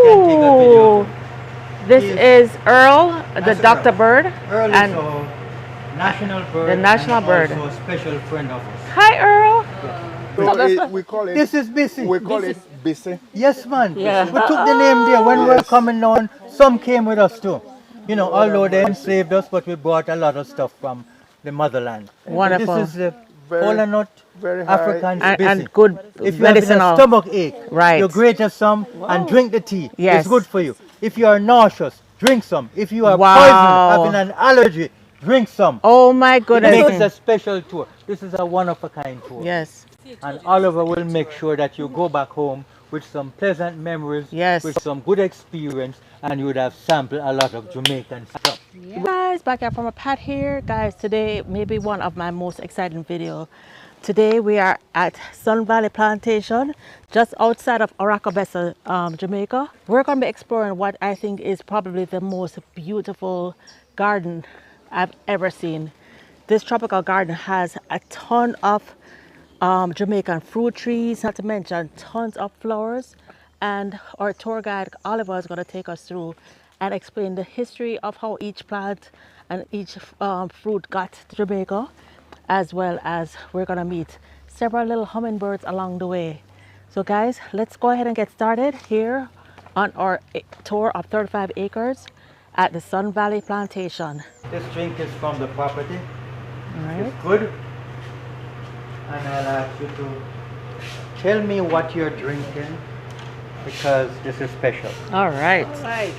can take a video. Ooh, this is Earl, the Dr. Bird, Earl is and our national bird, the national and bird. also a special friend of us. Hi, Earl. So we call it. This is Bissy. We call it Bissy. Yes, man. Yeah. We took the name there when we were coming down. Some came with us too. You know, although they enslaved us, but we brought a lot of stuff from the motherland. Wonderful. So this is the Very- cola nut very high. African And Bissy. good If you're having a medicinal. stomach ache, Right. you grate some and drink the tea. Yes. It's good for you. If you are nauseous, drink some. If you are Wow. poisoned, having an allergy, drink some. Oh my It makes a goodness. special tour. This is a one-of-a-kind tour. Yes. And Oliver will make sure that you go back home with some pleasant memories, Yes. with some good experience, and you would have sampled a lot of Jamaican stuff. Guys, back up from a Pat here. Guys, today maybe one of my most exciting video. Today we are at Sunvalley Plantation, just outside of Oracabessa, Jamaica. We're going to be exploring what I think is probably the most beautiful garden I've ever seen. This tropical garden has a ton of Jamaican fruit trees, not to mention tons of flowers. And our tour guide Oliver is going to take us through and explain the history of how each plant and each fruit got to Jamaica, as well as we're going to meet several little hummingbirds along the way. So guys, let's go ahead and get started here on our tour of 35 acres at the Sunvalley Plantation. This drink is from the property. All right. It's good. And I'll ask you to tell me what you're drinking, because this is special. All right. Right.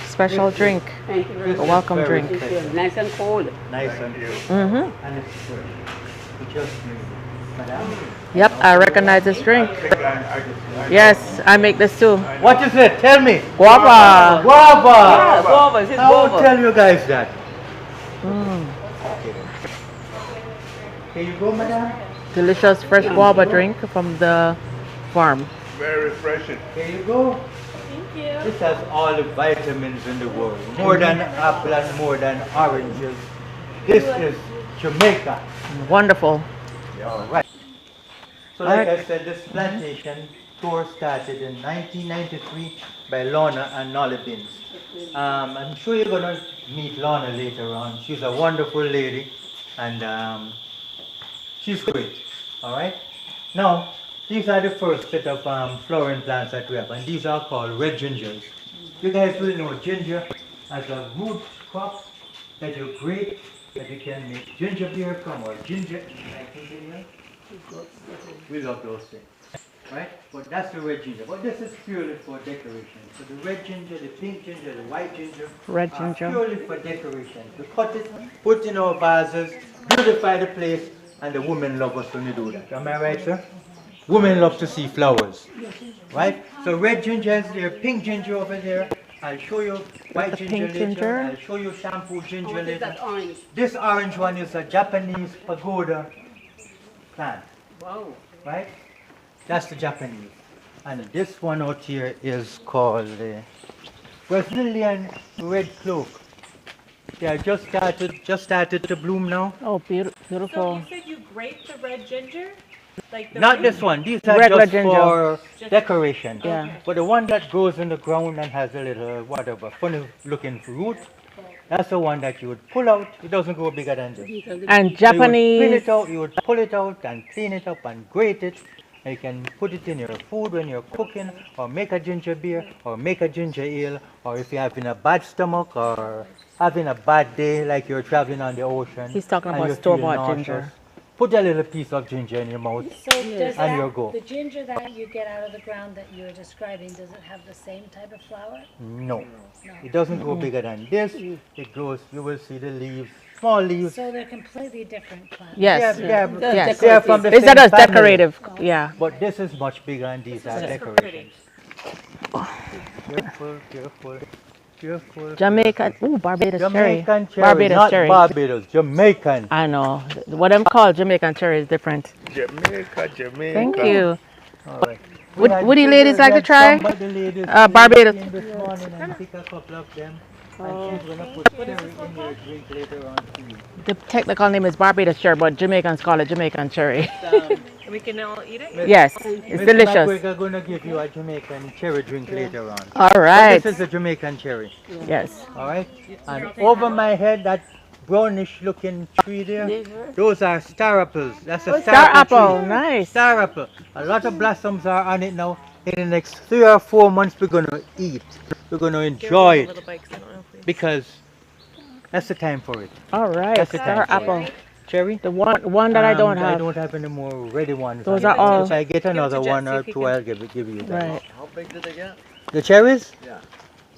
Special drink. Thank you very This A is welcome very drink. special. much. Nice and cold. Nice and good. And it's fresh. We just made it. Madam? Yep, I recognize this drink. Yes, I make this too. What is it? Tell me. Guava. Guava! Guava. It's I will guava. tell you guys that. Mm, Here you go, madam. delicious fresh guava drink from the farm. Very refreshing. Here you go. Thank you. This has all the vitamins in the world. More than apple and more than oranges. This is Jamaica. Wonderful. All right. So like I said, this plantation tour started in 1993 by Lorna and Nolly Binns. I'm sure you're going to meet Lorna later on. She's a wonderful lady, and she's great. All right. Now, these are the first set of flowering plants that we have, and these are called red gingers. You guys will know ginger as a root crop that you grate, that you can make ginger beer from, or ginger. We love those things, right? But that's the red ginger. But this is purely for decoration. So the red ginger, the pink ginger, the white ginger, Red are ginger. purely for decoration. We cut it, put in our vases, beautify the place, and the women love us when we do that. Am I right, sir? Women love to see flowers, right? So red ginger is there, pink ginger over there. I'll show you white the ginger pink later. ginger. I'll show you shampoo ginger What is later. that orange? This orange one is a Japanese pagoda plant, Wow. right? That's the Japanese. And this one out here is called the Brazilian red cloak. They are just started to bloom now. Oh, So beautiful. you said you grate the red ginger? Like the Not root? this one. These are Regular just ginger. for Just- decoration. Yeah. But the one that grows in the ground and has a little whatever funny looking root, that's the one that you would pull out. It doesn't grow bigger than this. And So you would peel Japanese. it out, you would pull it out and clean it up and grate it. And you can put it in your food when you're cooking, or make a ginger beer, or make a ginger ale, or if you're having a bad stomach or having a bad day, like you're traveling on the ocean. He's talking and about you're store-bought feeling ginger. nauseous, put a little piece of ginger in your mouth. So does And you're that, go. the ginger that you get out of the ground that you're describing, does it have the same type of flower? No, it doesn't grow bigger than this. It grows, you will see the leaves, small leaves. So they're completely different plants? Yes. Yes. They are from the It's same not as family. decorative. Yeah. But this is much bigger and these are Just for decorations. Careful, careful, careful. Jamaican. Ooh, Barbados cherry. Jamaican cherry, Barbados not cherry. Barbados, Jamaican. I know. What I'm called Jamaican cherry is different. Jamaica. Thank you. All right. Would you ladies like to try? Barbados. Barbados. This morning and pick a couple of them. And she's gonna put cherry in your drink later on too. The technical name is Barbados cherry, but Jamaicans call it Jamaican cherry. We can all eat it? Yes, it's Mr. delicious. We're going to give you a Jamaican cherry drink later on. All So right. this is a Jamaican cherry. Yes. All right. And over my head, that brownish looking tree there, those are star apples. That's a Star apple apple. tree. Nice. Star apple. A lot of blossoms are on it now. In the next 3 or 4 months, we're going to eat. We're going to enjoy it Little bikes, I don't know if we... because that's the time for it. All right. That's the Star time. apple. Cherry? The one that I don't I have. don't have any more ready ones. Those on are it. all- If I get another to Jess, one see or if he two, can- I'll give you guys. Right. How big did they get? The cherries? Yeah.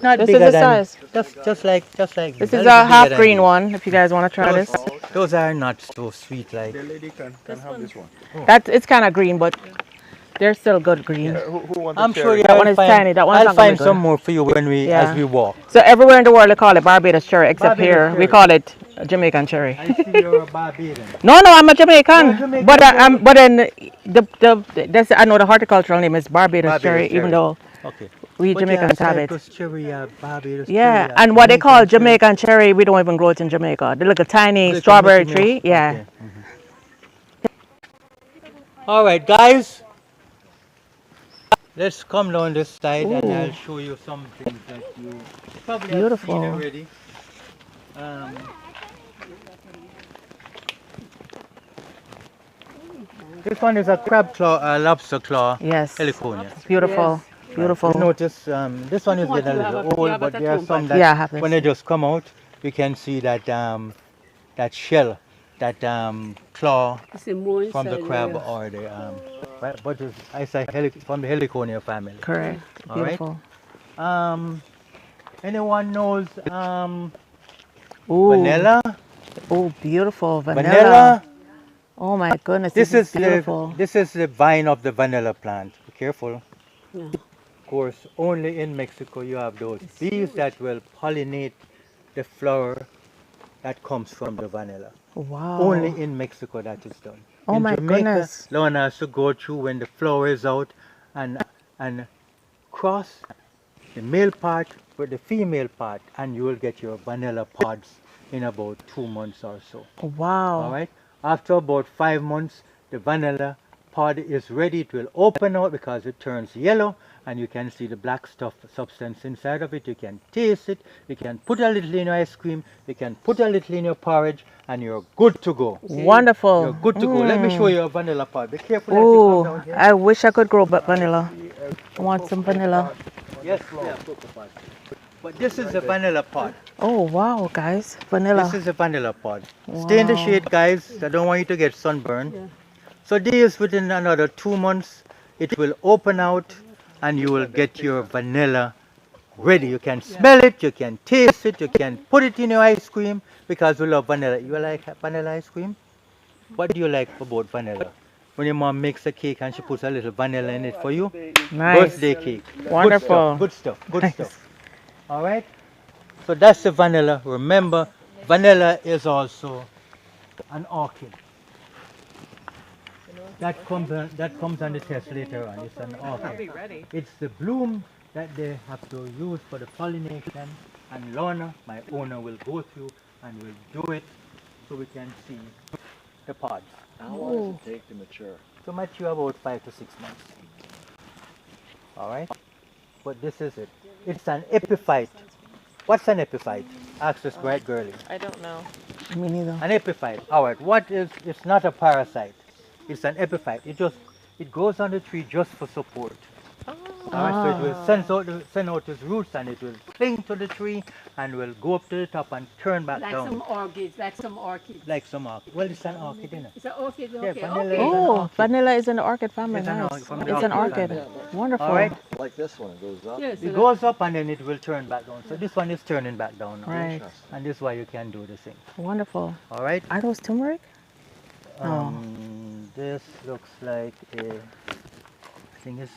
Not This is bigger the than size. just like This a is little a half bigger than green this. one. If you guys want to try this. Those are not so sweet like. The lady can have this one. It's kind of green, but they're still good green. Who wants I'm the sure cherry? That one is tiny. That one's I'll not gonna be find good. some more for you when we Yeah. as we walk. So everywhere in the world they call it Barbados cherry, except Barbados here we cherry. call it Jamaican cherry. I see you're a Barbadian. No, I'm a Jamaican, You're Jamaican, but yeah. but then I know the horticultural name is Barbados, Barbados cherry, cherry. even though Okay. we But Jamaicans have it. Cyprus cherry, Barbados Yeah, cherry, and what they call Jamaican Jamaican cherry, we don't even grow it in Jamaica. The little tiny cherry. strawberry Mickey tree, Mouse. yeah. Okay. All right, guys. Let's come down this side and Ooh. I'll show you some things that you probably have Beautiful. seen already. This one is a crab claw, lobster claw, Yes, heliconia. beautiful, beautiful. You notice this one is getting a little old, but there are some that Yeah, I have this. when they just come out, you can see that that shell, that claw from the crab or the but I say from the heliconia family. Correct, All right. beautiful. Anyone knows Ooh, vanilla? oh, beautiful vanilla. Vanilla. Oh my goodness, This is beautiful. the vine of the vanilla plant. Be careful. Of course, only in Mexico you have those bees that will pollinate the flower that comes from the vanilla. Wow. Only in Mexico that is done. Oh in my Jamaica, goodness. Lorna has to go through when the flower is out and cross the male part with the female part, and you will get your vanilla pods in about 2 months or so. Wow. All right. After about 5 months, the vanilla pod is ready. It will open out because it turns yellow, and you can see the black substance inside of it. You can taste it. You can put a little in your ice cream. You can put a little in your porridge, and you're good to go. Wonderful. You're good to go. Let me show you a vanilla pod. Be careful as you Oh, come down here. I wish I could grow vanilla. I want some vanilla. Yes, yeah. But this is the vanilla pod. Oh wow, guys, vanilla. This is a vanilla pod. Stay in the Wow. shade, guys. I don't want you to get sunburned. So this within another 2 months, it will open out and you will get your vanilla ready. You can smell it, you can taste it, you can put it in your ice cream because we love vanilla. You like vanilla ice cream? What do you like about vanilla? When your mom makes a cake and she puts a little vanilla in it for you? Nice. Birthday cake. Wonderful. Good stuff, good stuff. All right? So that's the vanilla. Remember, vanilla is also an orchid. That comes on the test later on. It's an orchid. ready. It's the bloom that they have to use for the pollination. And Lorna, my owner, will go through and will do it so we can see the pods. How long does it take to mature? To mature about 5 to 6 months. All right? But this is it. It's an epiphyte. What's an epiphyte? Ask this bright girlie. I don't know. Me neither. An epiphyte. All right. It's not a parasite. It's an epiphyte. It grows on the tree just for support. All right, so it will send out its roots and it will cling to the tree and will go up to the top and turn back Like down. some orchids, like some orchids. Like some orchid. Well, it's an orchid, isn't it? It's an orchid, Yeah, okay, vanilla okay. is an Oh, orchid. vanilla is in the orchid family. It's an Nice. orchid, from the It's an orchid orchid. family. Wonderful. All right. Like this one, it goes up. Yes, It goes up and then it will turn back down. So this one is turning back down now. Right. And this is why you can do the thing. Wonderful. All right. Are those turmeric? This looks like I think it's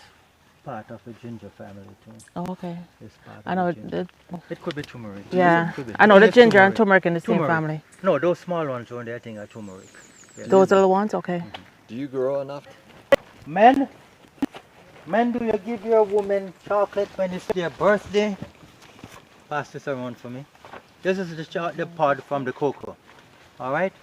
part of the ginger family too. Oh, okay. It's part of I know. the ginger. It could be turmeric. Yeah, It could be. I know the It's ginger and turmeric in the same Turmeric. family. No, those small ones only I think are turmeric. Yeah, Those little ones, okay. Do you grow enough? Men, do you give your woman chocolate when it's their birthday? Pass this around for me. This is the pod from the cocoa. All right.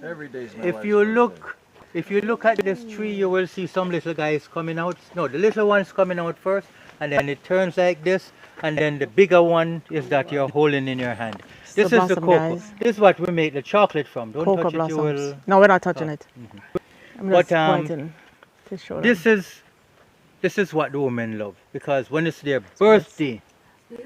Every day's my If wife's you birthday. look If you look at this tree, you will see some little guys coming out. No, the little one's coming out first, and then it turns like this, and then the bigger one is that you're holding in your hand. This is the blossom, cocoa. guys. This is what we make the chocolate from. Don't Cocoa touch it, you blossoms. will... No, we're not touching it. I'm But, just pointing to show them. This is what the women love, because when it's their birthday,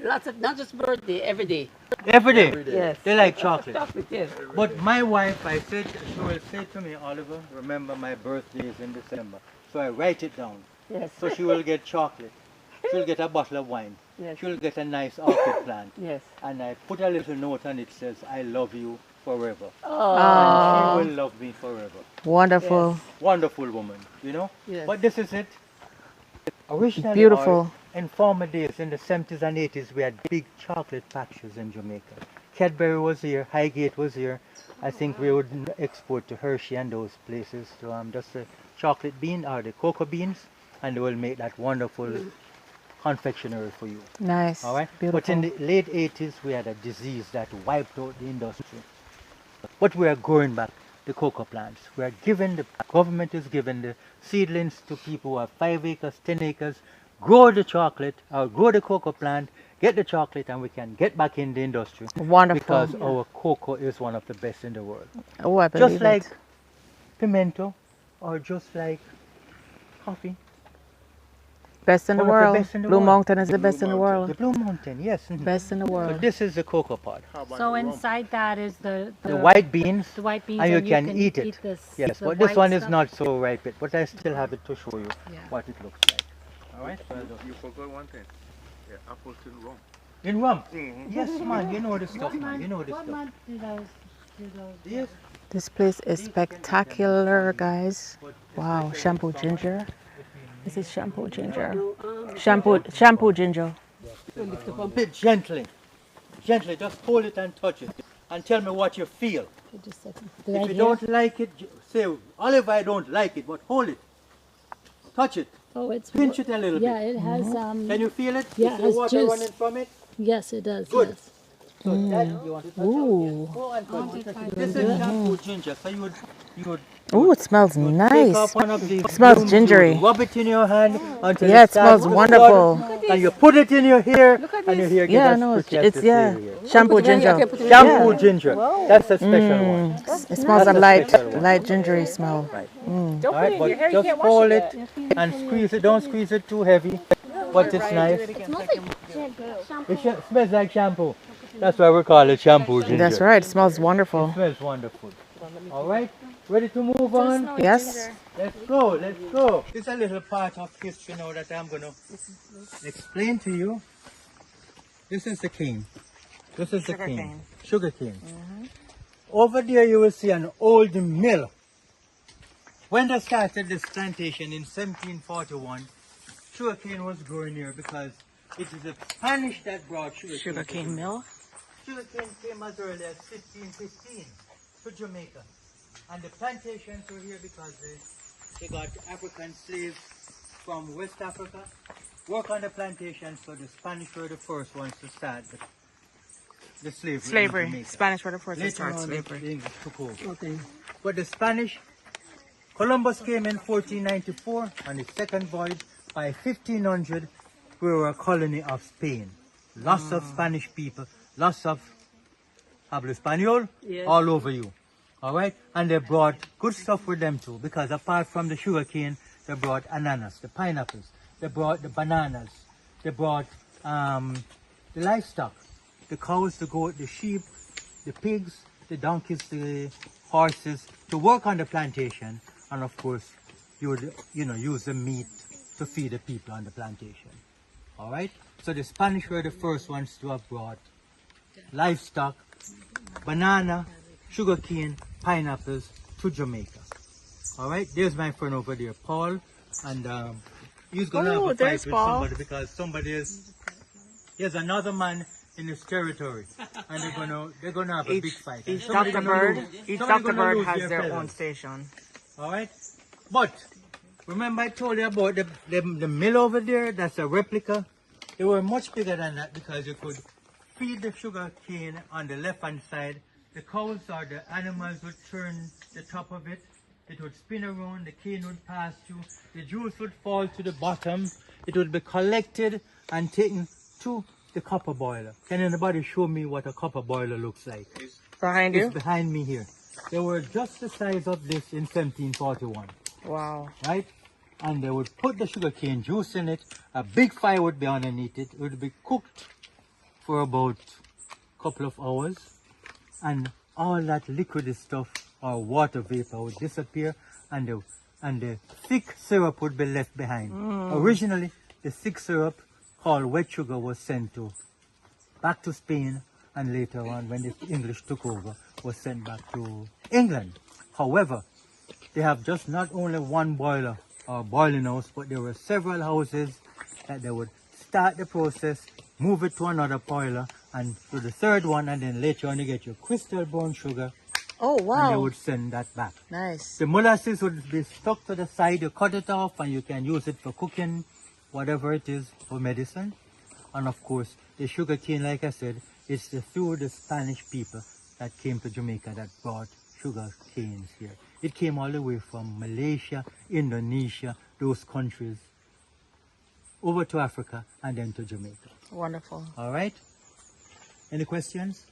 Lots of, not just birthday, every day. every day, Yes. they like chocolate. Chocolate, yes. But my wife, she will say to me, Oliver, remember my birthday is in December. So I write it down. Yes. So she will get chocolate. She'll get a bottle of wine. Yes. She'll get a nice orchid plant. Yes. And I put a little note on it says, I love you forever. Oh. And she will love me forever. Wonderful. Wonderful woman, you know? Yes. But this is it. Originally, Beautiful. in former days, in the 70s and 80s, we had big chocolate factories in Jamaica. Cadbury was here, Highgate was here. I think we would export to Hershey and those places to just the chocolate bean or the cocoa beans, and they will make that wonderful confectionery for you. Nice. All right. Beautiful. But in the late 80s, we had a disease that wiped out the industry. But we are growing back the cocoa plants. We are giving, the government is giving the seedlings to people who have 5 acres, 10 acres, grow the chocolate or grow the cocoa plant, get the chocolate, and we can get back in the industry. Wonderful. Because our cocoa is one of the best in the world. Oh, I believe Just like it. pimento or just like coffee. Best in the one of the world. best in the Blue world. Mountain is the best in the The world. Blue Mountain, yes. Best in the So world. this is the cocoa pod. So inside that is the White beans, the white beans, and you can eat it. this, Yes, the but this white one is stuff. not so ripe yet, but I still have it to show you Yeah. what it looks like. All right? You forgot one thing. Yeah, apples in rum. In rum? Yes, man, you know the stuff, man. You know the What stuff. month do those? Yes. This place is spectacular, guys. Wow, shampoo ginger. This is shampoo ginger. Shampoo ginger. Bit gently. Gently, just hold it and touch it. And tell me what you feel. Just a second. If you don't like it, say, Oliver, I don't like it, but hold it. Touch it. Oh, it's Pinch it a little yeah, bit. it has Can you feel it? yeah, You it see has water juice. running from it? yes, it does. Good. Yes. So that you want to touch Ooh. it? Go and touch it. This is shampoo ginger. So you would Ooh, it smells take nice. off one of these smells blooms, gingery. you rub it in your hand until Yeah, it starts smells to wonderful. flood, and you put it in your hair, and your hair Yeah, gets no, protected it's yeah. here. Shampoo ginger. Shampoo ginger. That's a special one. It smells That's a a light, special one. light gingery smell. All right, but just hold it and squeeze it. Don't squeeze it too heavy, but it's nice. It smells like shampoo. That's why we call it shampoo ginger. That's right. It smells It wonderful. smells wonderful. All right, ready to move on? Yes. Let's go, let's go. This is a little part of history now that I'm going to explain to you. This is the cane. This is the cane. Sugar cane. Over there you will see an old mill. When they started this plantation in 1741, sugar cane was growing here because it is the Spanish that brought sugar cane. mill. Sugar cane came as early as 1515 to Jamaica. And the plantations were here because they got African slaves from West Africa, work on the plantations, so the Spanish were the first ones to start the slavery. in Jamaica. Spanish were the first Later on, the English took over. But the Spanish, Columbus came in 1494 on his second voyage. By 1500, we were a colony of Spain. Lots of Spanish people, lots of habla español all over you. All right? And they brought good stuff with them too, because apart from the sugar cane, they brought ananas, the pineapples, they brought the bananas, they brought the livestock, the cows, the goat, the sheep, the pigs, the donkeys, the horses, to work on the plantation. And of course, you would, use the meat to feed the people on the plantation. All right? So the Spanish were the first ones to have brought livestock, banana, sugarcane, pineapples to Jamaica. All right? There's my friend over there, Paul, and he's going to have a fight with somebody because somebody is, there's another man in his territory, and they're gonna have a big fight. And somebody gonna lose- somebody gonna lose has their feathers. own station. All right, but remember I told you about the mill over there. That's a replica. They were much bigger than that because you could feed the sugar cane on the left hand side. The cows or the animals would turn the top of it, it would spin around, the cane would pass through, the juice would fall to the bottom, it would be collected and taken to the copper boiler. Can anybody show me what a copper boiler looks like? Behind It's you? behind me here. They were just the size of this in 1741, Wow. right? And they would put the sugarcane juice in it, a big fire would be underneath it, it would be cooked for about a couple of hours, and all that liquidy stuff or water vapor would disappear, and the thick syrup would be left behind. Originally, the thick syrup called wet sugar was sent back to Spain, and later on, when the English took over, was sent back to England. However, they have just not only one boiler or boiling house, but there were several houses that they would start the process, move it to another boiler, and to the third one, and then later on you get your crystal brown sugar, Oh, and they wow. would send that back. Nice. The molasses would be stuck to the side, you cut it off, and you can use it for cooking, whatever it is, for medicine. And of course, the sugar cane, like I said, is through the Spanish people that came to Jamaica that brought sugar canes here. It came all the way from Malaysia, Indonesia, those countries, over to Africa, and then to Jamaica. Wonderful. All right? Any questions?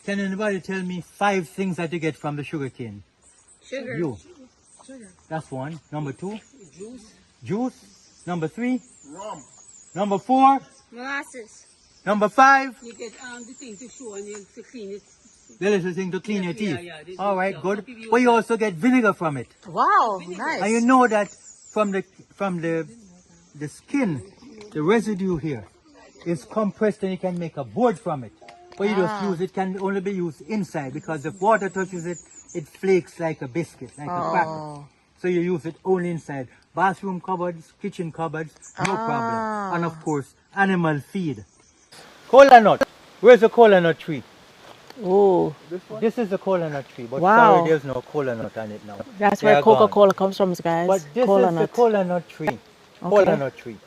Can anybody tell me 5 things that you get from the sugar cane? Sugar. You. That's one. Number 2? Juice. Number 3? Rum. Number 4? Molasses. Number 5? You get the thing to show and you to clean it. The little thing to clean your teeth. This All is- right, yeah. good. If you But you use also get vinegar from it. Wow, And nice. you know that from the skin, the residue here is compressed and you can make a board from it. But you just use it, can only be used inside, because if water touches it, it flakes like a biscuit, like a cracker. So you use it only inside. Bathroom cupboards, kitchen cupboards, no problem. And of course, animal feed. Cola nut. Where's the cola nut tree? Ooh, This is the cola nut tree, but Wow. sorry, there's no cola nut on it now. that's They where are gone. Coca-Cola comes from, guys. But this Cola is the nut. cola nut tree. Cola nut tree.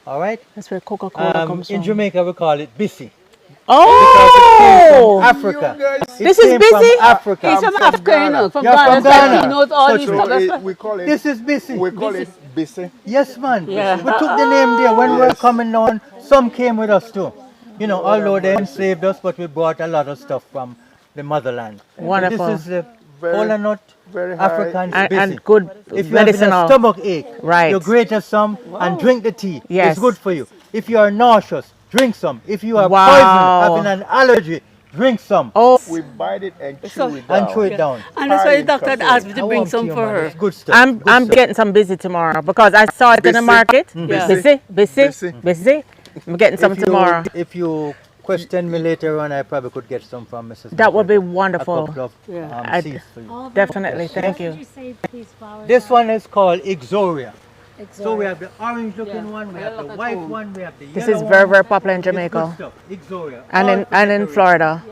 All right? That's where Coca-Cola comes In from. Jamaica, we call it bisi. Oh! Africa. This It is came busy? From Africa. He's from Africa, you know, from You're Ghana. from That's why Ghana. he knows all So these true. stuff. That's why- We call it. This is busy. We call it bisi. Yes, man. Yeah. We took the name there when we were coming down. Some came with us too. You know, although they enslaved us, but we brought a lot of stuff from the motherland. Wonderful. This is the Very- cola nut very high. African busy. And good If you're having a medicinal. stomach ache, Right. you grate some and drink the tea. Yes. It's good for you. If you are nauseous, drink some. If you are Wow. poisoned, having an allergy, drink some Oh, We bite it and chew it and down. throw it down. And that's why the High doctor had in asked me I to bring want some you, for man. her. It's good stuff. I'm Good stuff. getting some busy tomorrow because I saw it in the Busy. market. Yeah. Busy. I'm getting some If you- tomorrow. If you question me later on, I probably could get some from Mrs. That would be Margaret. wonderful. A couple of I'd- seeds for you. All the- Definitely, thank What you. did you say these flowers This are? one is called Ixoria. So we Exotic. have the orange looking one, we have the white one, we have the This yellow is very, one. very popular in It's good Jamaica stuff. Ixoria. and All in for and in decoration. Florida.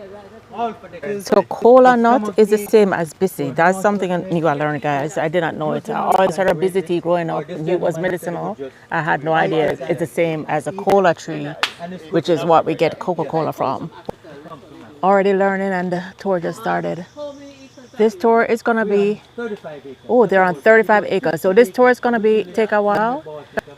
All for decoration. So cola For nut stomach is the ache, same as busy. That's something new I learned, guys. I did not know it. I always heard of busy tea growing up. Knew it was medicinal. I had no idea it's the same as a cola tree, which is what we get Coca-Cola from. Already learning, and the tour just started. This tour is gonna be 35 acres. oh, they're on 35 acres. So this tour is gonna be take a while.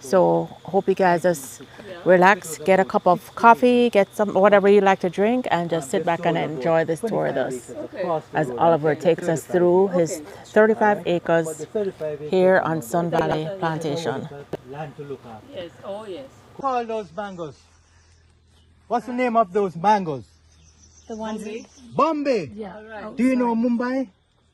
So hope you guys just relax, get a cup of coffee, get some whatever you like to drink, and just sit back and enjoy this tour with us. As Oliver takes us through his 35 acres here on Sunvalley Plantation. Land to look after. Yes, oh yes. Call those mangoes. What's the name of those mangoes? The ones. Bombay. Yeah. Do you know Mumbai?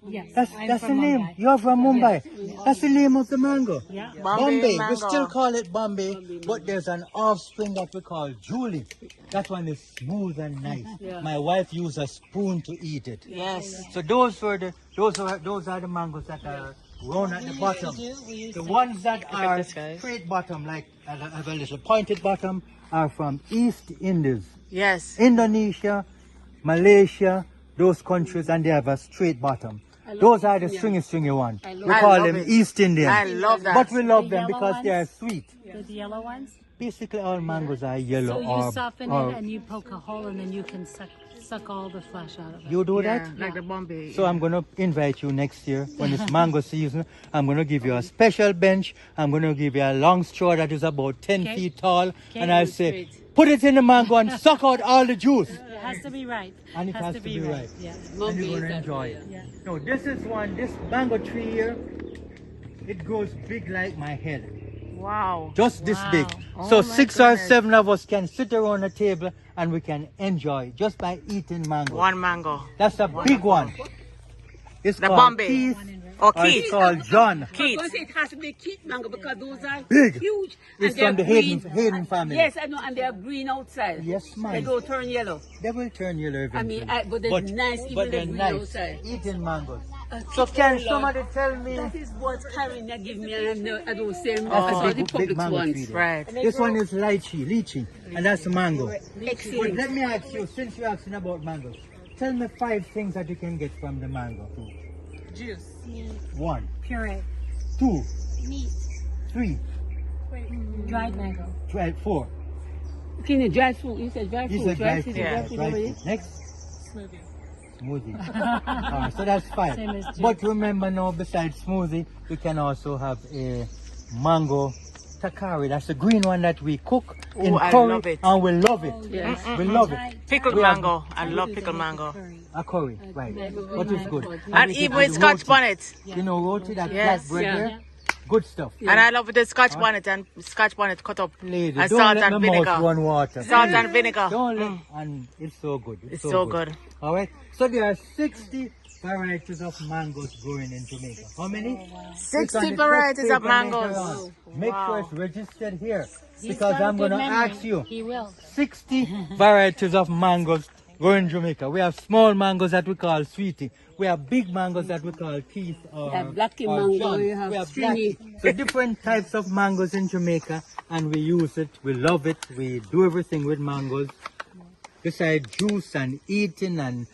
Yes. That's I'm the from name. Mumbai. You're from Mumbai. That's the name of the mango. Yeah. Bombay. mango. We still call it Bombay, but there's an offspring that we call Julie. That one is smooth and nice. My wife used a spoon to eat it. Yes. So those are the mangoes that are round at the bottom. The ones that are this, guys. straight bottom, like have a little pointed bottom, are from East Indies, Yes. Indonesia, Malaysia, those countries, and they have a straight bottom. Those are the stringy ones. We I call love them it. East Indian. I love that. But we love The them yellow because they are ones? sweet. The yellow ones. Basically, all mangoes are So yellow you or soften it and you poke a hole and then you can suck suck all the flesh out of it. You do that? Like the Bombay. So I'm going to invite you next year when it's mango season. I'm going to give you a special bench. I'm going to give you a long straw that is about 10 feet tall. And I'll say, put it in the mango and suck out all the juice. It has to be ripe. And it has to be ripe. Yeah. And you're going to enjoy it. No, this is one, this mango tree here, it grows big like my head. Wow. Just this big. Oh So my 6 or goodness. 7 of us can sit around a table and we can enjoy just by eating mango. One mango. That's a big one. It's The called Bombay. Keith, Or or it's Keith. called John. Keith. Because it has to be Keith mango because those are Big. huge. It's and from the they're green. Hayden family. Yes, I know, and they are green outside. Yes, ma'am. They don't turn yellow. They will turn yellow eventually. But they're nice even but they're green nice. outside. Eating mangoes. So can somebody tell me? That is what Karen that give me, and I don't say That's I saw a the big public mango ones. tree there. Right. This one is lychee, and that's mango. But Excellent. let me ask you, since you're asking about mangoes, tell me 5 things that you can get from the mango fruit. Juice. 1, Puree. 2, Meat. 3, Dried mango. 4. Can you dry fruit? You said dry You fruit. said dry fruit, fruit. Yeah. yeah, dry already? fruit. Next, Smoothie. smoothie. So that's 5. Same as But remember now, besides smoothie, we can also have a mango takari. That's the green one that we cook in I curry, love it. and we love it. Yes. We love it. Pickled We have- mango. I love pickled mango. A curry, right? But it's good. And we can even add with scotch roti. bonnet. You know, roti, that Yes. flat bread Yeah. there. Good stuff. And I love the scotch bonnet and scotch bonnet cut up. Lady, And don't salt let and my vinegar. mouth run water. Salt and vinegar. Don't let, and it's so good. It's so good. All right. So there are 60 varieties of mangoes growing in Jamaica. How many? 60 varieties of mangoes. Make sure it's registered here because I'm going to ask you. He will. 60 varieties of mangoes grow in Jamaica. We have small mangoes that we call sweetie. We have big mangoes that we call Keith or, have blacky or mango, John. you have We have stringy. blacky. So different types of mangoes in Jamaica, and we use it. We love it. We do everything with mangoes. Besides juice and eating and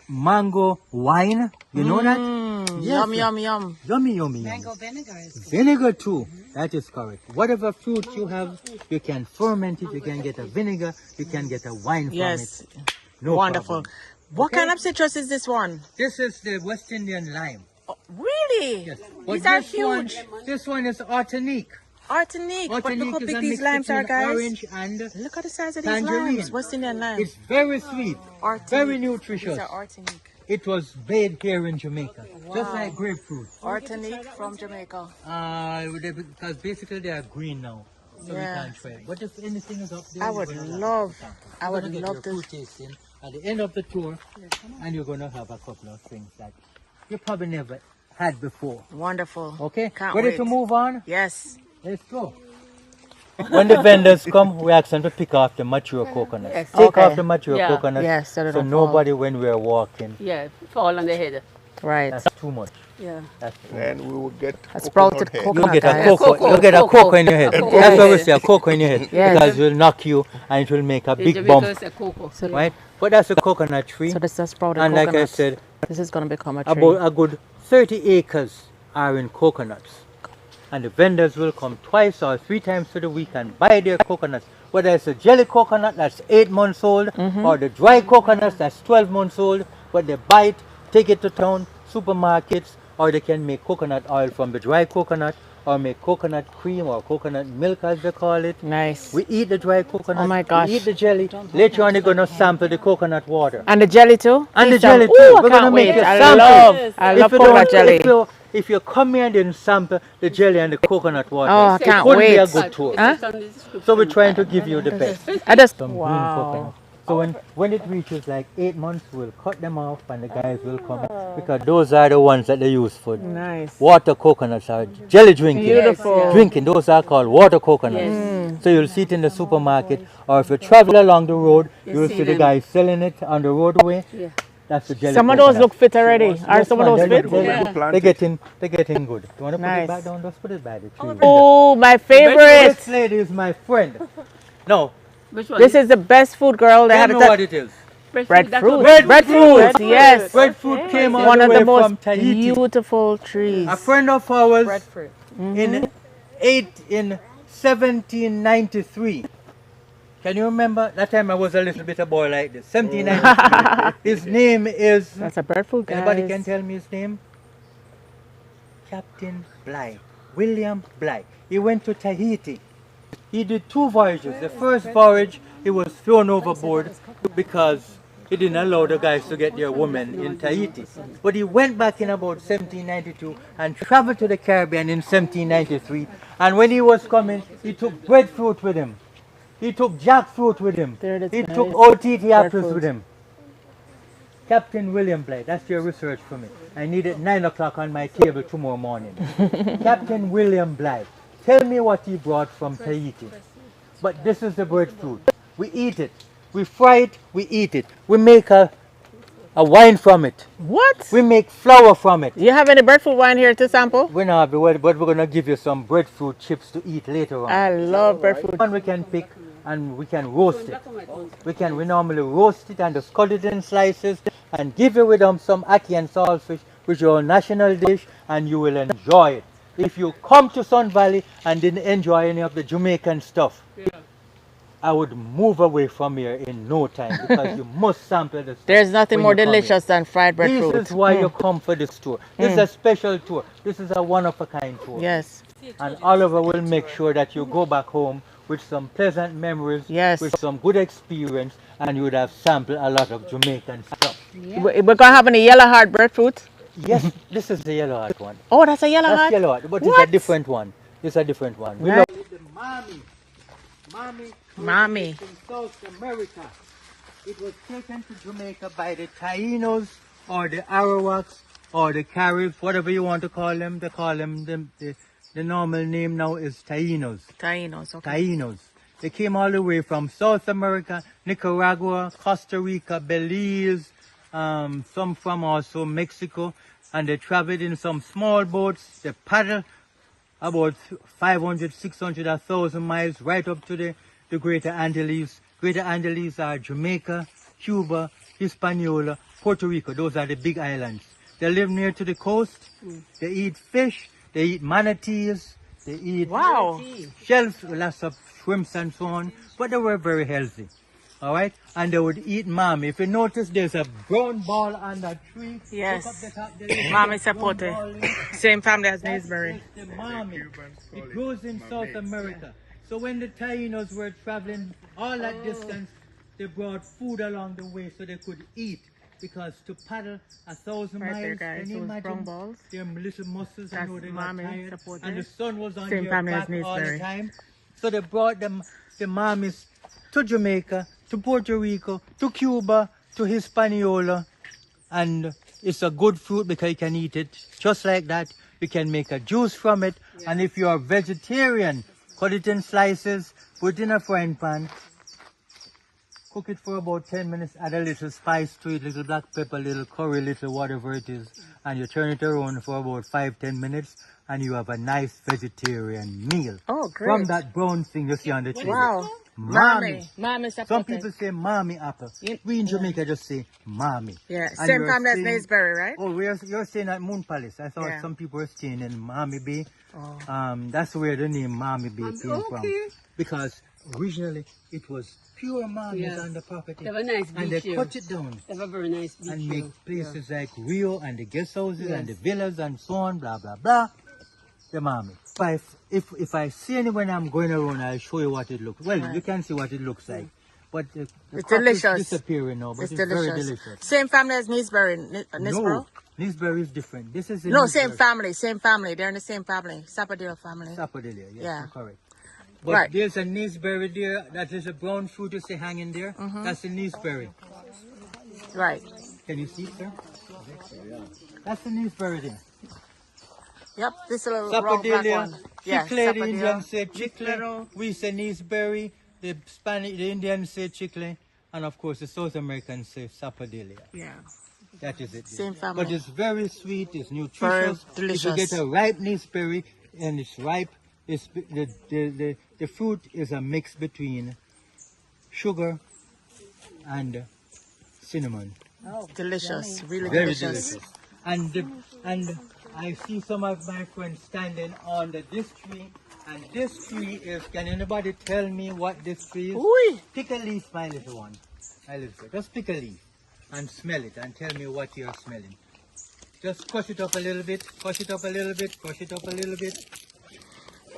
mango wine. You know that? Yes. Yum, yum, yum. Yummy, yummy, yummy. Mango vinegar is Vinegar too. That is correct. Whatever fruit you have, you can ferment it. You can get a vinegar. You can get a wine from Yes. it. No Wonderful. problem. What Okay. kind of citrus is this one? This is the West Indian lime. Oh, really? Yes. These are this one- huge. This one is Artenique. Artenique. But look Artenique how is big a these mix limes are, between guys. orange and Look at the size of these tangerine. limes. West Indian lime. It's very sweet, Artenique. very nutritious. These are Artenique. It was made here in Jamaica, just like grapefruit. Artenique from Jamaica. Because basically they are green now, so we Yeah. can't try it. But if anything is up there, I we're would gonna love, have it. I You're would gonna get love your to. fruit tasting at the end of the tour, and you're gonna have a couple of things that you probably never had before. Wonderful. Okay, Can't ready wait. to move on? Yes. Let's go. When the vendors come, we ask them to pick off the mature coconuts. Yes. Take Okay. off the mature Yeah. coconuts, Yes, so they so don't fall. nobody, when we're walking, Yeah, fall on the head. Right. that's too much. Yeah. That's too much. And we will get A sprouted head. coconut. You get a guys. cocoa, you get a cocoa in your head. A cocoa. That's why we say a cocoa in your head, Yes. because it will knock you and it will make a In big Jamaica, bump, it's a cocoa. So, right? But that's a coconut tree, so this is a sprouted and like I coconut. said, This is going to become a tree. about a good 30 acres are in coconuts. And the vendors will come twice or 3 times to the week and buy their coconuts. Whether it's a jelly coconut that's 8 months old, or the dry coconuts that's 12 months old, but they buy it, take it to town, supermarkets, or they can make coconut oil from the dry coconut, or make coconut cream or coconut milk as they call it. Nice. We eat the dry coconut, Oh my gosh. we eat the jelly. Later on, you're going to sample the coconut water. And the jelly too? And the Please sample. jelly too. Ooh, We're I gonna can't make wait. a I sample. love If you coconut don't- jelly. If you come here and then sample the jelly and the coconut water, Oh, I it can't wouldn't be a wait. good tour. Huh? So we're trying to give you the best. I just, Some green wow. coconut. So when it reaches like 8 months, we'll cut them off and the guys will come, because those are the ones that they use for Nice. water coconuts or jelly drinking. Beautiful. Drinking, those are called water coconuts. So you'll see it in the supermarket, or if you travel along the road, you'll see the guys selling it on the roadway. Yeah. That's the jelly Some of those coconut. look fit already. Are Yes, some of man, those they fit? look- Yeah. They're getting good. You want to put Nice. it back down? Just put it by the tree. Oh, my favorite. This lady is my friend. No, Which one? This is the best food, girl. They I had know it. what it is. Breadfruit. Breadfruit. Breadfruit. Yes. Breadfruit came all One the of way the most from Tahiti. beautiful trees. A friend of ours Breadfruit. in 1793 Can you remember that time I was a little bit a boy like this? 1793. His name is. That's a breadfruit, guys. Anybody can tell me his name? Captain Bligh. William Bligh. He went to Tahiti. He did 2 voyages. The first voyage, he was thrown overboard because he didn't allow the guys to get their women in Tahiti. But he went back in about 1792 and traveled to the Caribbean in 1793. And when he was coming, he took breadfruit with him. He took jackfruit with him. There it is, He guys. took OTT apples Breadfruit. with him. Captain William Bligh, that's your research for me. I need it 9 o'clock on my table tomorrow morning. Captain William Bligh. Tell me what he brought from Tahiti. But this is the breadfruit. We eat it. We fry it, we eat it. We make a wine from it. What? We make flour from it. You have any breadfruit wine here to sample? We're not, but we're going to give you some breadfruit chips to eat later on. I love breadfruit. One we can pick and we can roast it. We normally roast it and just cut it in slices and give you with them some ackee and saltfish, which is our national dish, and you will enjoy it. If you come to Sun Valley and didn't enjoy any of the Jamaican stuff, I would move away from here in no time because you must sample the stuff. There's nothing when more you come delicious than fried here. breadfruit. This is why you come for this tour. This is a special tour. This is a one-of-a-kind tour. Yes. And Oliver will make sure that you go back home with some pleasant memories, Yes. with some good experience, and you would have sampled a lot of Jamaican stuff. We're going to have any yellow heart breadfruit? Yes, this is the yellow heart one. Oh, that's a yellow That's heart? yellow heart, but it's What? a different one. It's a different one. We Right. love the Mommy Mommy. in South America. It was taken to Jamaica by the Tainos or the Arawaks or the Caribs, whatever you want to call them. They call them the normal name now is Tainos. Tainos, okay. Tainos. They came all the way from South America, Nicaragua, Costa Rica, Belize, some from also Mexico, and they traveled in some small boats. They paddled about 500, 600, 1,000 miles right up to the Greater Antilles. Greater Antilles are Jamaica, Cuba, Hispaniola, Puerto Rico. Those are the big islands. They live near to the coast. They eat fish. They eat manatees. They eat Wow. shells, lots of shrimps and so on. But they were very healthy. All right? And they would eat mommy. If you notice, there's a brown ball on that tree. Yes. Look up the top, there is a Mommy brown sapote. ball in. Same family as That's Naseberry. the mommy. It grows in South America. So when the Tainos were traveling all that distance, they brought food along the way so they could eat. Because to paddle 1,000 Right miles, there, guys, can you those brown imagine? balls. Them little muscles, I That's know they got mommy tired. supported. And the sun was on Same their family as back all the Naseberry. time. So they brought them, the mommies, to Jamaica, to Puerto Rico, to Cuba, to Hispaniola. And it's a good fruit because you can eat it just like that. You can make a juice from it. And if you are vegetarian, cut it in slices, put it in a frying pan, cook it for about 10 minutes, add a little spice to it, little black pepper, little curry, little whatever it is, and you turn it around for about 5-10 minutes, and you have a nice vegetarian meal. Oh, great. From that brown thing you see on the table. Wow. Mommy. Mommy sapote. Some people say mommy apple. We in Jamaica just say mommy. Yeah, And same you're family as saying- Naseberry, right? Oh, you're staying at Moon Palace. I thought Yeah. some people were staying in Mommy Bay. Oh. That's where the name Mommy Bay came from. Because originally it was pure mommies Yeah. on the property. They have a nice And they beach cut here. it down They have a very nice beach and here. make places like Rio and the guest houses and the villas and so on, blah, blah, blah. The mommy. If I see anyone I'm going around, I'll show you what it looks. Well, you can see what it looks like. But the It's crop is delicious. disappearing now, but it's, It's very delicious. delicious. Same family as Naseberry. Nisbro? No, Nisberry is different. This is No, same family, same family. They're in the same family. Sapodale family. Sapodale, yes, Yeah. you're correct. But Right. there's a Nisberry there. That is a brown fruit you see hanging there. That's a Nisberry. Right. Can you see it, sir? That's a Nisberry there. Yep, this little round black Sapodale, one. Yeah, chicle, the Sapodale. Indians say chicle. Little. We say Nisberry. The Indians say chicle. And of course, the South Americans say Sapodale. Yeah. That is it. Same family. But it's very sweet, it's nutritious. Very If you delicious. get a ripe Nisberry and it's ripe, it's, the fruit is a mix between sugar and cinnamon. Delicious. Really Very delicious. delicious. And I see some of my friends standing under this tree And this tree is, can anybody tell me what this tree is? Ooh. Pick a leaf, my little one. My little girl. Just pick a leaf and smell it and tell me what you're smelling. Just crush it up a little bit, crush it up a little bit, crush it up a little bit.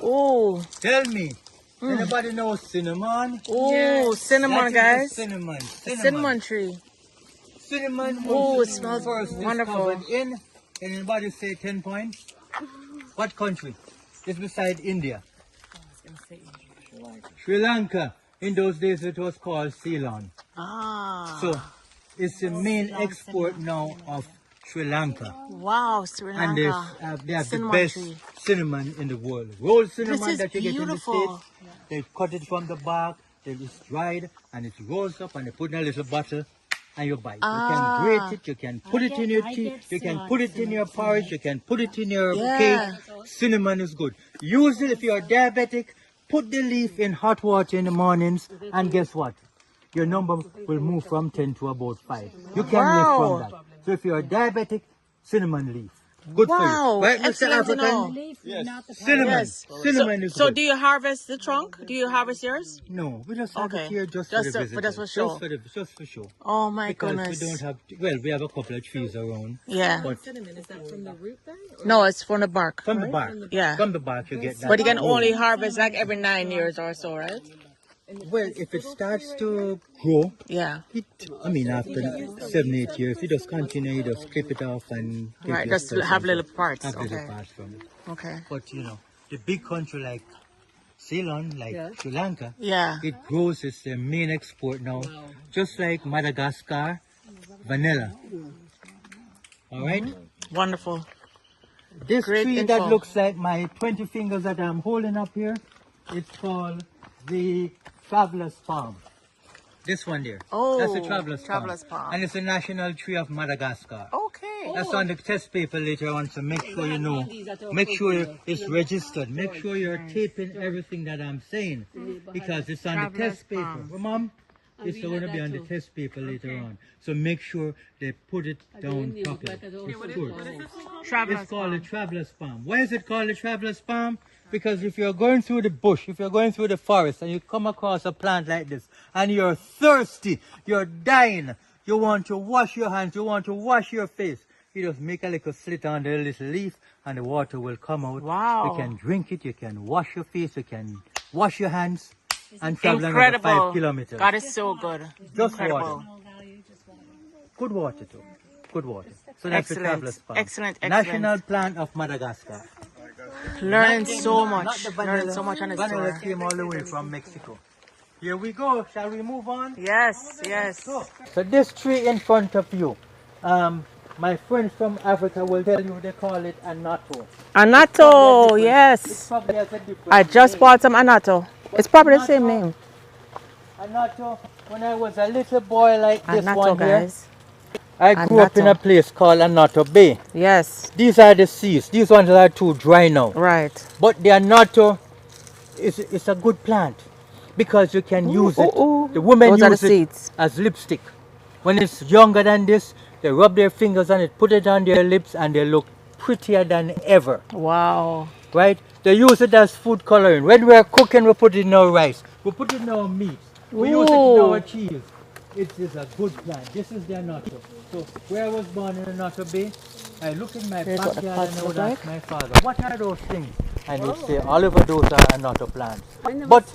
Oh. Tell me, anybody know cinnamon? Oh, cinnamon, That is guys. the cinnamon. A cinnamon tree. Cinnamon Oh, was it smells first wonderful. discovered in, can anybody say 10 points? What country? It's beside India. Sri Lanka. In those days it was called Ceylon. Ah. So it's the main export now of Sri Lanka. Wow, Sri And Lanka. they have the Cinnamon best tree. cinnamon in the world. Rolled cinnamon is that you get in the beautiful. States. They cut it from the bark, then it's dried, and it rolls up, and they put in a little bottle, and you bite. You can grate it, you can put it in your tea, you can put it in your porridge, you can put it in your cake. Cinnamon is good. Use it if you're diabetic. Put the leaf in hot water in the mornings, and guess what? Your number will move from 10 to about 5. You can live from that. So if you're diabetic, cinnamon leaf. Good for you. Right, Mr. Excellent to know. African? Leaf, not the Cinnamon. Yes. Cinnamon is So good. do you harvest the trunk? Do you harvest yours? No, we just have Okay. it here just Just for the for- visitors. just for show. Just for show. Oh my Because goodness. we don't have, well, we have a couple of trees around. Yeah. But Cinnamon, is that from the root then? No, it's from the bark. from the bark. Yeah. From the bark you get that. But you can roll. only harvest like every 9 years or so, right? Well, if it starts to grow, Yeah. after 7, 8 years, you just continue, you just clip it off and take Right, your just stuff have and little stuff. parts. Have little Okay. parts from it. Okay. But the big country like Ceylon, like Sri Lanka, Yeah. it grows, it's their main export now. Just like Madagascar, vanilla. All right? Wonderful. This Great tree info. that looks like my 20 fingers that I'm holding up here, it's called the traveler's palm. This one there. That's the Oh, traveler's traveler's palm. And it's a national tree of Madagascar. Okay. That's on the test paper later on, so make sure you know. Make sure it's registered. Make sure you're taping everything that I'm saying. Because it's on the test paper. Well, Mom, it's going to be on the test paper later on. So make sure they put it down properly. It's good. It's called a traveler's palm. Why is it called a traveler's palm? Because if you're going through the bush, if you're going through the forest, and you come across a plant like this, and you're thirsty, you're dying, you want to wash your hands, you want to wash your face, you just make a little slit on the little leaf, and the water will come out. Wow. You can drink it, you can wash your face, you can wash your hands, and travel another Incredible. 5 kilometers. God is so good. Just Incredible. water. Good water too. Good water. So that's the Excellent. traveler's palm. Excellent, National excellent. plant of Madagascar. Learning so Not much. the Learning vanilla. so much on this Vanilla tour. came all the way from Mexico. Here we go. Shall we move on? Yes, yes. So this tree in front of you, my friends from Africa will tell you they call it Anato. Anato, It yes. probably has a different I just name. bought some Anato. It's probably the same name. Anato, when I was a little boy like this Anato, one here, guys. I grew up in a Anato. place called Anato Bay. Yes, These are the seeds. These ones are too dry now. right. But the Anato is a good plant because you can use it. The women Those are the use it seeds. as lipstick. When it's younger than this, they rub their fingers on it, put it on their lips, and they look prettier than ever. Wow. Right? They use it as food coloring. When we're cooking, we put it in our rice. We put it in our meat. We use it in Ooh. our cheese. It is a good plant. This is the Anato. So where I was born in Anato Bay, I look in my Here's what the backyard pots and I look would like. ask my father, what are those things? And he'd say, Oliver, those are Anato plants. But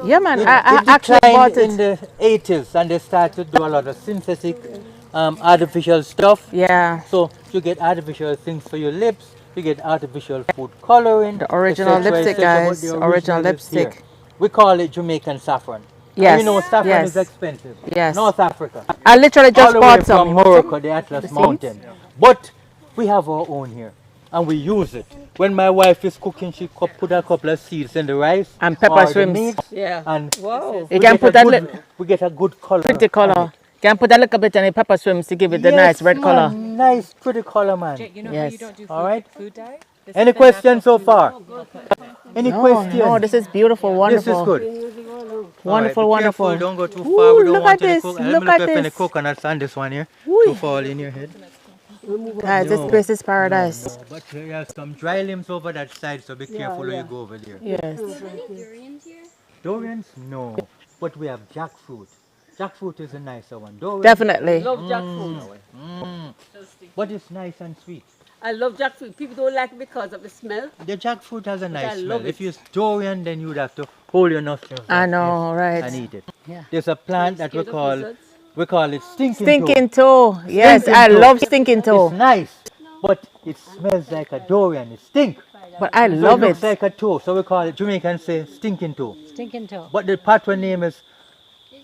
Yeah, man. it I actually declined bought in it. the 80s and they started to do a lot of synthetic artificial stuff. Yeah. So you get artificial things for your lips, you get artificial food coloring. The original etc., lipstick, etc., but guys. the Original is here. lipstick. We call it Jamaican saffron. Yes. You know saffron yes. is expensive. Yes. North Africa. I literally All just the way bought from some. Morocco, the Atlas seeds? Mountain. But we have our own here and we use it. When my wife is cooking, she put a couple of seeds in the rice And pepper or the shrimps. meat, Yeah. and Wow. we You can get put a that good- we get a good color. pretty on color. it. Can put a little bit on the pepper swims to give it the Yes, nice red man, color. Nice, pretty color, man. You know how Yes. you don't do All right. food dye? This Any is the questions so natural far? Any No, questions? no, this is beautiful, This wonderful. is good. Wonderful, All right, be careful, wonderful. don't go too Ooh, far. We don't look want at any this, coco- look Let me at look if any this. coconuts on this one here Ooh. to fall in your head. Guys, this place is paradise. But you have some dry limbs over that side, so be careful when you go over there. Yes. Durians here? Durians? No. But we have jackfruit. Jackfruit is a nicer one. Durians? Definitely. Love jackfruit. But it's nice and sweet. I love jackfruit. People don't like it because of the smell. The jackfruit has a I nice love smell. it. If you use durian, then you'd have to hold your nostrils I like know, this right. and eat it. Yeah. There's a plant that Scared of lizards? we call it stinking Stinking toe. toe. Yes, Stinking I toe. love stinking toe. It's nice, but it smells like a durian. It stinks. But I So love it looks it. like a toe, so we call it, Jamaicans say stinking toe. Stinking toe. But the patois name is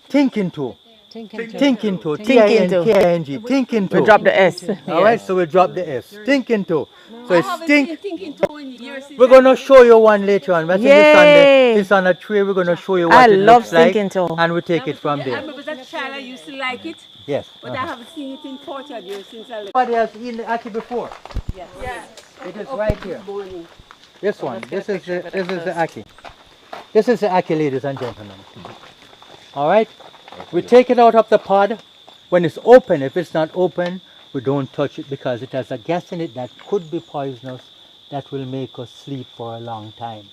tinking toe. Tinking toe. Tinking toe. Tinking toe. T-I-N-K-I-N-G. Tinking toe. We drop the S. Alright, so we drop the S. Tinking toe. So I it haven't stink. seen thinking toe in years. since We're gonna show you one later on. I think Yay! it's on a tray. We're gonna show you what I it love looks like, stinking toe. and we take it from I there. remember as a child I used to like it, Yes. but I haven't seen it in 40 years since I left. Somebody has eaten the ackee before. Yeah. It is right here. Morning. This one. This is the ackee. This is the ackee, ladies and gentlemen. All right. We take it out of the pod when it's open. If it's not open, we don't touch it because it has a gas in it that could be poisonous, that will make us sleep for a long time.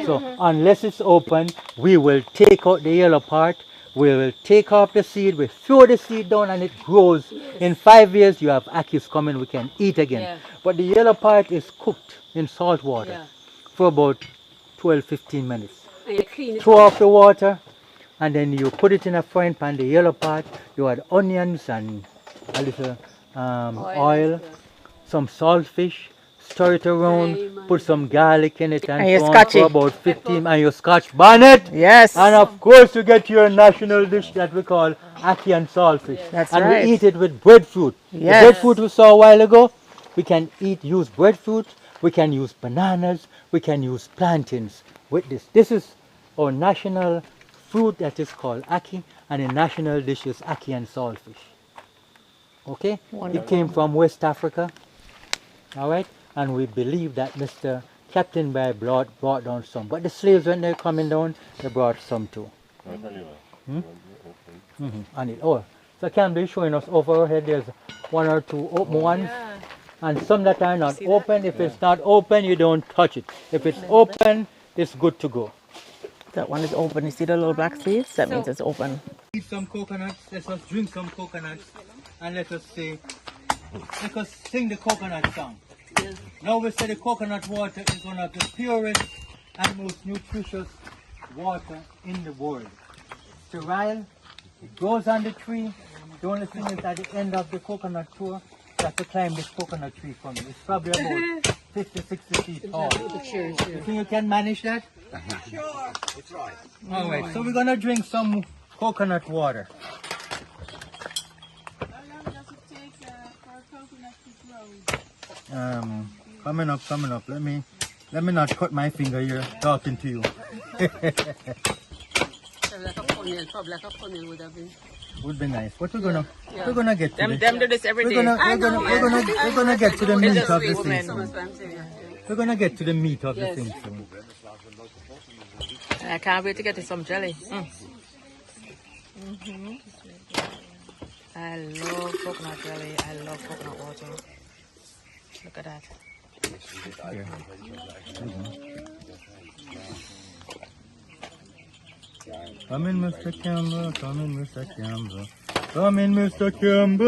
So unless it's open, we will take out the yellow part. We will take off the seed. We throw the seed down, and it grows. In 5 years, you have akis coming. We can eat again. Yeah. But the yellow part is cooked in salt water Yeah. for about 12-15 minutes. And you clean it. Throw off the water, and then you put it in a frying pan, the yellow part. You add onions and a little oil, some saltfish, stir it around, put some garlic in it, And you so on scotch for it. about 15, and you scotch bonnet. Yes. And of course, you get your national dish that we call ackee and saltfish. That's and right. we eat it with breadfruit. Yes. The breadfruit we saw a while ago, we can use breadfruit, we can use bananas, we can use plantains with this. This is our national fruit that is called ackee, and the national dish is ackee and saltfish. Okay? It came from West Africa. All right? And we believe that Mr. Captain Bear brought down some. But the slaves, when they're coming down, they brought some too. And it, so Campbell is showing us over our head, there's one or two open ones. And some that are not open. If it's not open, you don't touch it. If it's open, it's good to go. That one is open. You see the little black seeds? That means it's open. Eat some coconuts, let us drink some coconuts, and let us sing the coconut song. Now we say the coconut water is one of the purest and most nutritious water in the world. Sterile, it grows on the tree. The only thing is at the end of the coconut tour, you have to climb this coconut tree for me. It's probably about 50, 60 feet tall. You think you can manage that? Sure. It's right. All right, so we're going to drink some coconut water. How long does it take for a coconut to grow? Coming up. Let me not cut my finger here talking to you. Probably like a funnel would have been. Would be nice. What we're gonna get to Them do this every day. we're gonna get to the meat of the thing women. soon. We're gonna get to the meat of the thing soon. I can't wait to get to some jelly. I love coconut jelly. I love coconut water. Look at that. Come in, Mr. Campbell. Come in, Mr. Campbell. Come in, Mr. Campbell.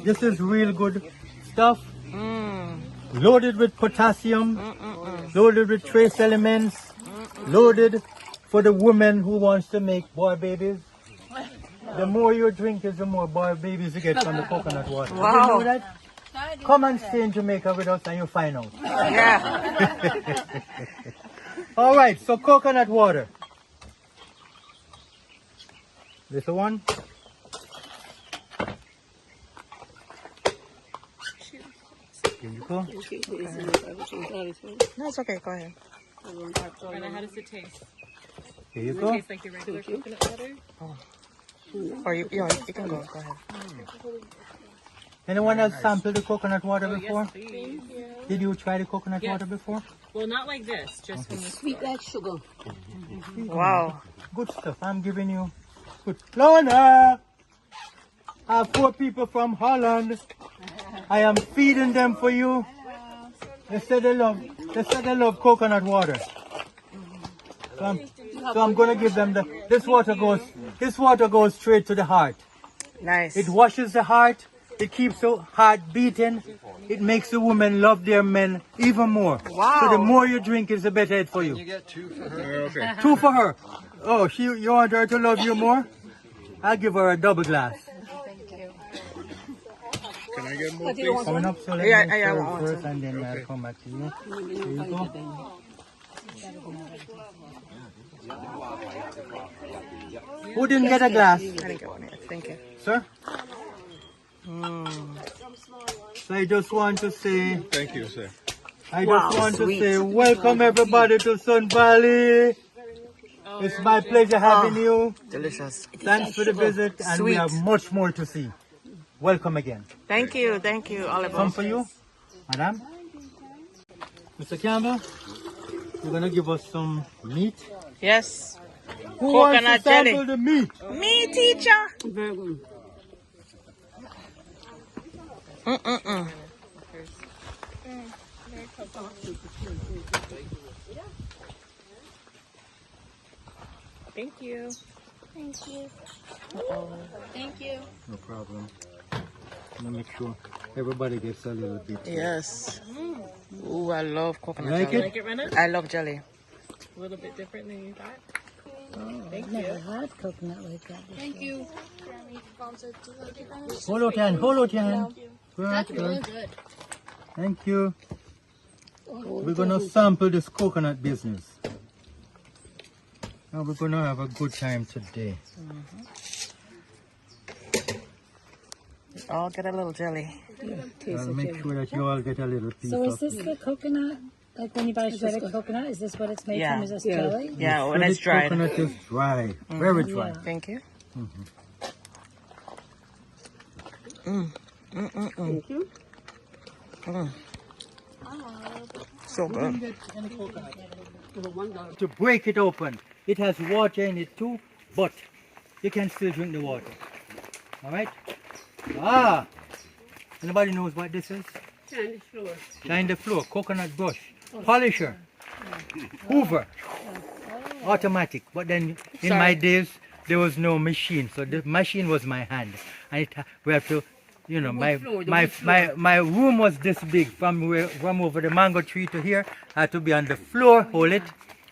This is real good stuff. Loaded with potassium. Loaded with trace elements. Loaded for the woman who wants to make boy babies. The more you drink is the more boy babies you get from the coconut water. Wow. Did you know that? Come and stay in Jamaica with us and you'll find out. Yeah. All right, so coconut water. This one. Here you go. No, it's okay. Go ahead. And how does it taste? Here you Does go. it taste like your regular coconut water? Or you can go. Go ahead. Anyone else sampled the coconut water before? Yes, please. Did you try the coconut Yes. water before? Well, not like this, just from the Sweet like sugar. Wow. Good stuff. I'm giving you good. Lorna! I have 4 people from Holland. I am feeding them for you. They said they love coconut water. So I'm gonna give them this water goes straight to the heart. Nice. It washes the heart, it keeps the heart beating, it makes the women love their men even more. Wow. So the more you drink is the better it for you. You get 2 for her. Okay. 2 for her. Oh, you want her to love you more? I'll give her a double glass. Can I get more, please? Coming up, so let me serve first and then I'll come back to you. Here you go. Who didn't get a glass? I didn't get one yet. Thank you. Sir? So I just want to say, Thank you, sir. welcome everybody to Sun Valley. It's my pleasure having you. Delicious. Thanks for the visit, and we have much more to see. Welcome again. Thank you, Oliver. Some for you, madam. Mr. Campbell, you're gonna give us some meat. Yes. Who wants to Coconut sample jelly. the meat? Me, teacher. Mm-mm-mm. Thank you. Thank you. Thank you. No problem. I'm gonna make sure everybody gets a little bit. Yes. Ooh, I love coconut Like jelly. it? Like it, Renna? I love jelly. A little bit different than you thought. I've never had coconut like that before. Thank you. Hold out your hand. Hold out your hand. Good. Thank you. We're gonna sample this coconut business. And we're gonna have a good time today. I'll get a little jelly. I'll make sure that you all get a little piece So of is this the coconut? Like when you buy shredded coconut, is this what it's made Yeah. from? Is this jelly? Yeah, when it's dried. Coconut is dry, very dry. Thank you. So good. To break it open, it has water in it too, but you can still drink the water. All right? Anybody knows what this is? Shine the floor, coconut brush, polisher, hoover, automatic. But then in my days there was no machine, so the machine was my hand, and we have to, you know, my room was this big from over the mango tree to here. I had to be on the floor, hold it.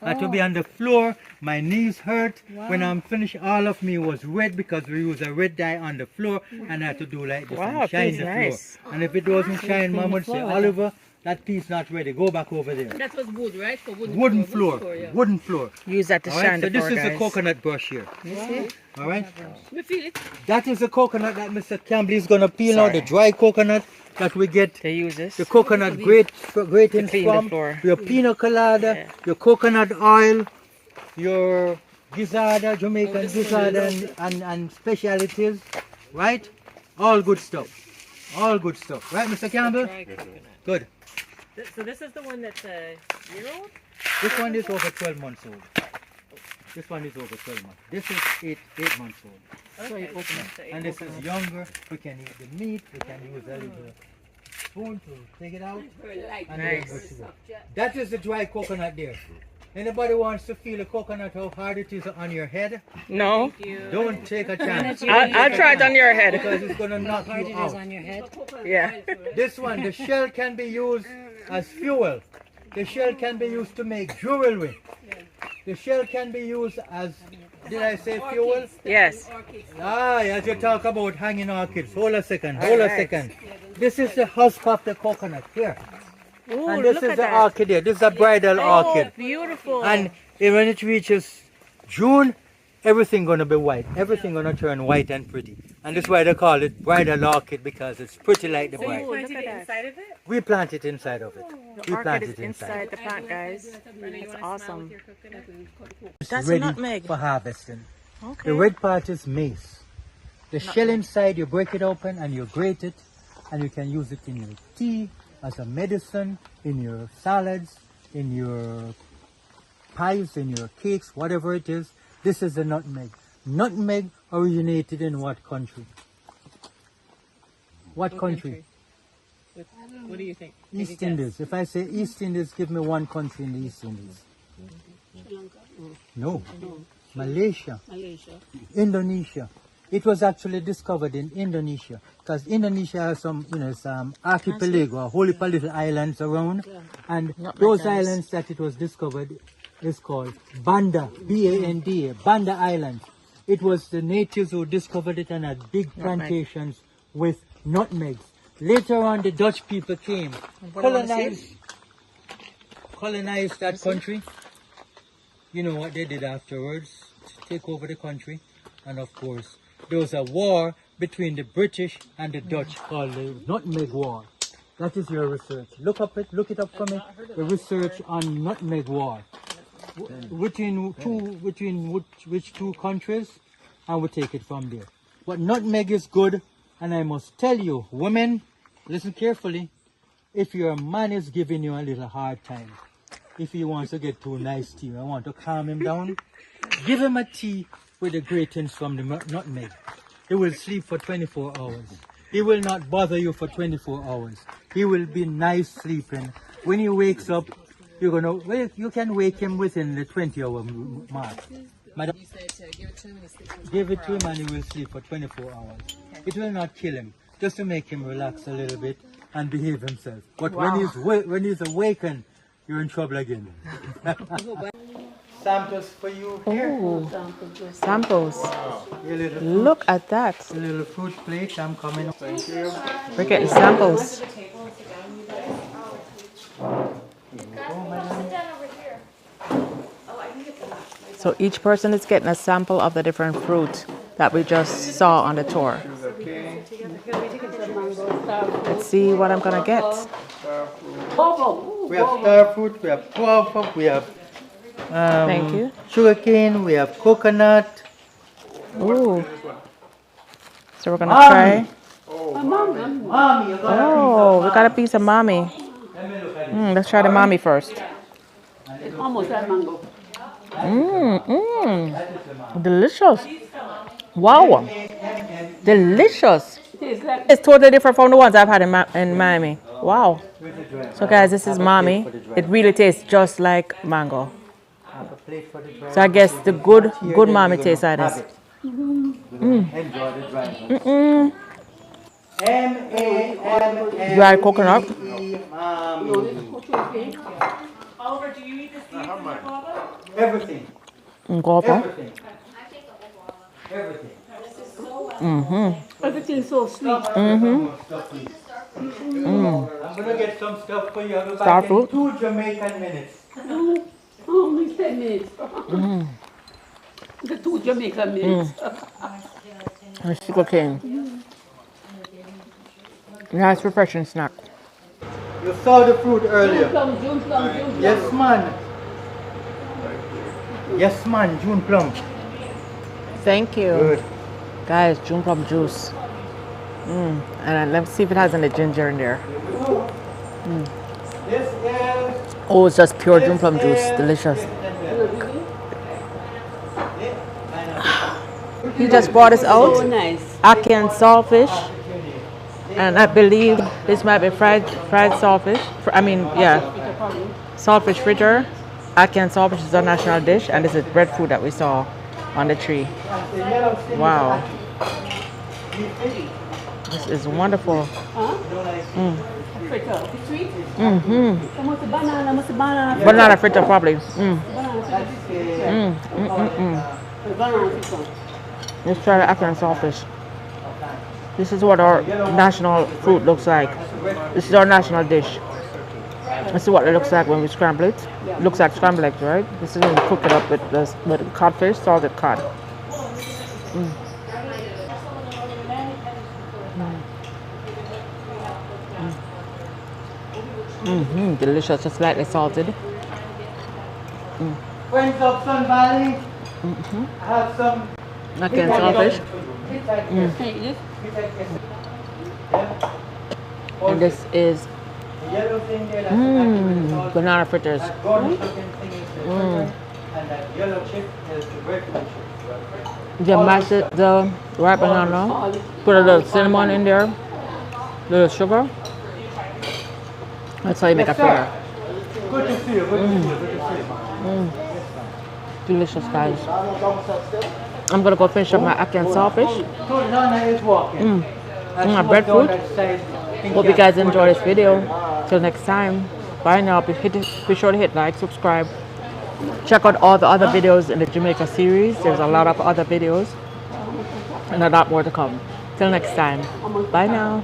I had to be on the floor. My knees hurt. When I'm finished, all of me was red because we use a red dye on the floor, and I had to do like this and shine the nice. floor. And if it wasn't shine, Mom would say, Oliver, that piece not ready. Go back over there. That was wood, right? For Wooden floor. yeah. Wooden floor. Use that to All shine right, so the this floor, is a guys. coconut brush here. All right. We feel it. That is the coconut that Mr. Campbell is gonna peel out, the dry coconut that we get. They use this. The coconut grating clean the from, floor. your pina colada, your coconut oil, your gizzarda, Jamaican gizzarda and specialities, right? All good stuff. All good stuff. Right, Mr. Campbell? Dry coconut. Good. So this is the one that's a year-old? This one is over 12 months old. This one is over 12 months. This is 8 months old. Okay. And this is younger. We can eat the meat. We can use a little spoon to take it out. And then good to go. That is the dry coconut there. Anybody wants to feel the coconut, how hard it is on your head? No. Don't take a chance. I'll try it on your head. Because it's going to knock Hard you it is out. on your head. Yeah. This one, the shell can be used as fuel. The shell can be used to make jewelry. The shell can be used as, did I say fuel? Yes. As you talk about hanging orchids. Hold a second. This is the husk of the coconut here. Ooh, And this look is at the that. orchid here. This is a bridal orchid. Beautiful. And when it reaches June, everything gonna be white. Everything gonna turn white and pretty. And that's why they call it bridal orchid, because it's pretty like the bride. look at that. Inside of it? We plant it inside of it. The We orchid plant is it inside. inside the plant, guys. That's awesome. It's That's ready nutmeg. for harvesting. Okay. The red part is mace. The shell inside, you break it open and you grate it, and you can use it in your tea, as a medicine, in your salads, in your pies, in your cakes, whatever it is. This is the nutmeg. Nutmeg originated in what country? What country? What do you think? East Indies. If I say East Indies, give me one country in the East Indies. No. Malaysia. Indonesia. It was actually discovered in Indonesia because Indonesia has some, some archipelago, a whole heap of little islands around, and those islands that it was discovered is called Banda, B-A-N-D-A, Banda Island. It was the natives who discovered it and had big plantations with nutmegs. Later on, the Dutch people came, colonized that country. You know what they did afterwards? Take over the country. And of course, there was a war between the British and the Dutch called the Nutmeg War. That is your research. Look it up for me. The research on Nutmeg War. Between which two countries, and we'll take it from there. But nutmeg is good, and I must tell you, women, listen carefully. If your man is giving you a little hard time, if he wants to get too nice to you, I want to calm him down, give him a tea with the gratings from the nutmeg. He will sleep for 24 hours. He will not bother you for 24 hours. He will be nice sleeping. When he wakes up, you can wake him within the 20-hour mark. Madam, You said to give it to him and he sleeps for give it to him and he will sleep for 24 hours. It will not kill him, just to make him relax a little bit and behave himself. But when he's awakened, you're in trouble again. Samples for you here. Ooh, samples. Your little Look at that. little fruit plate. I'm coming. Thank you. We're getting samples. So each person is getting a sample of the different fruit that we just saw on the tour. Let's see what I'm gonna get. We have star fruit, we have guava, we have Thank you. sugarcane, we have coconut. Ooh. So we're gonna try. Mommy, you got Oh, we got a piece of mommy. Let me look at it. Let's try the mommy first. Almost like mango. Delicious. Wow. Delicious. Tastes like It's totally different from the ones I've had in Miami. Wow. So guys, this is mommy. It really tastes just like mango. Have a plate for the dry. So I guess the good mommy tastes like this. Enjoy the dry. M-A-M-M-E, Dried coconut. mommy. Oliver, do you eat this seed from the guava? Everything. Guava. Everything. Everything. everything's so sweet. I'm gonna get some stuff for you. I'll be Star back fruit. in 2 Jamaican minutes. Only 10 minutes. The 2 Jamaican minutes. And sugar cane. Nice refreshing snack. You saw the fruit earlier. June plum. Yes, man. Yes, man. June plum. Thank you. Good. Guys, June plum juice. And let's see if it has any ginger in there. This is. Oh, it's just pure June plum juice. Delicious. He just brought us So out. nice. Ackee and saltfish. And I believe this might be fried saltfish. Saltfish fritter. Ackee and saltfish is our national dish, and this is breadfruit that we saw on the tree. Wow. This is wonderful. Fritter. Sweet? Banana. Banana fritter probably. Banana fritter. Let's try the ackee and saltfish. This is what our national fruit looks like. This is our national dish. This is what it looks like when we scramble it. It looks like scrambled eggs, right? This is when we cook it up with codfish, salted cod. Delicious, just slightly salted. Friends of Sun Valley, I have some. Ackee and saltfish. And this is The yellow thing there, that's the banana fritters. that garnish looking thing is the fritter, and that yellow chip is the breadfruit chip. You mash it, the ripe banana, put a little cinnamon in there, Little sugar. That's how you make a Yes, sir. filler. Good to see you. Good to see you. Good to see you. Delicious, guys. I'm gonna go finish up my ackee and sawfish. So Lana is walking. And My she was breadfruit. down that side in Hope you Cape guys Town. enjoy this video. Till next time. Bye now. Be sure to hit like, subscribe. Check out all the other videos in the Jamaica series. There's a lot of other videos and a lot more to come. Till next time. Bye now.